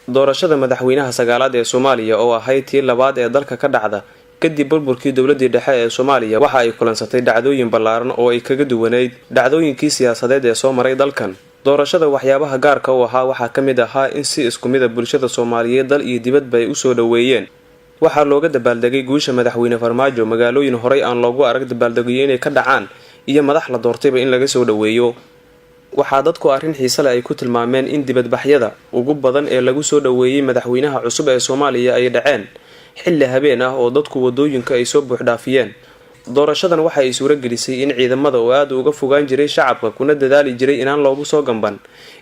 doorashada madaxweynaha sagaalaad ee Soomaaliya oo ahayd tii labaad ee dalka ka dhacda kadib burburkii dawladda dhexe ee Soomaaliya waxa ay kulansatay dhacdooyin ballaaran oo ay kaga duwaneyd dhacdooyinkii siyaasadeed ee soo maray dalkan. doorashada waxyaabaha gaarka u ahaa waxaa ka mid ahaa in si isku mid ah bulshada Soomaaliyeed dal iyo dibadba ay u soo dhaweeyeen. waxaa looga dabaaldegay guusha madaxweyne Farmaajo magaalooyin horey aan loogu arag dabaaldegyo inay ka dhacaan iyo madax la doortayba in laga soo dhaweeyo. waxaa dadku arrin xiiso leh ay ku tilmaameen in dibadbaxyada ugu badan ee lagu soo dhaweeyay madaxweynaha cusub ee Soomaaliya ay dhaceen xilli habeen ah oo dadku wadooyinka ay soo buux dhaafiyeen. doorashadan waxa ay suura gelisay in ciidamada oo aad uga fogaan jiray shacabka kuna dadaali jiray inaan loogu soo gamban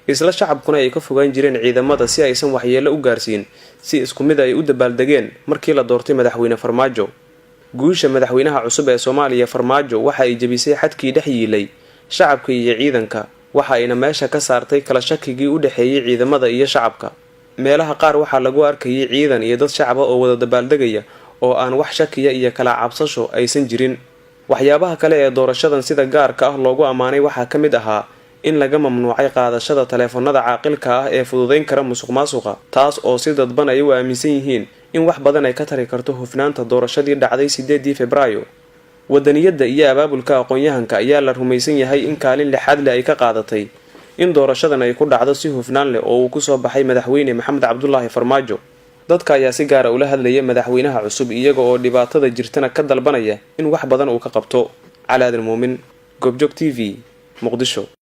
isla shacabkuna ay ka fogaan jireen ciidamada si aysan waxyeello u gaarsiin si isku mid ay u dabaaldegeen markii la doortay madaxweyne Farmaajo. guusha madaxweynaha cusub ee Soomaaliya Farmaajo waxa ay jabisay xadkii dhex yiilay shacabka iyo ciidanka waxa ayna meesha ka saartay kala shakigii u dhaxeeyay ciidamada iyo shacabka. meelaha qaar waxaa lagu arkayay ciidan iyo dad shacab ah oo wada dabaaldegaya oo aan wax shakiya iyo kala cabsasho aysan jirin. waxyaabaha kale ee doorashadan sida gaarka ah loogu amaanay waxaa ka mid ahaa in laga mamnuucay qaadashada taleefanada caaqilka ah ee fududeyn kara musuqmaasuqa, taas oo si dadban ay u aaminsan yihiin in wax badan ay ka tari karto hufnaanta doorashadii dhacday 8 Febraayo. wadaniyada iyo abaabulka aqoon-yahanka ayaa la rumaysan yahay in kaalin lixaad leh ay ka qaadatay in doorashadan ay ku dhacdo si hufnaan leh oo uu ku soo baxay madaxweyne Maxamed Cabdullaahi Farmaajo. dadka ayaa si gaar ah ula hadlaya madaxweynaha cusub iyaga oo dhibaatada jirtana ka dalbanaya in wax badan uu ka qabto. Cali Aadan Muumin, Goobjoog TV, Muqdisho.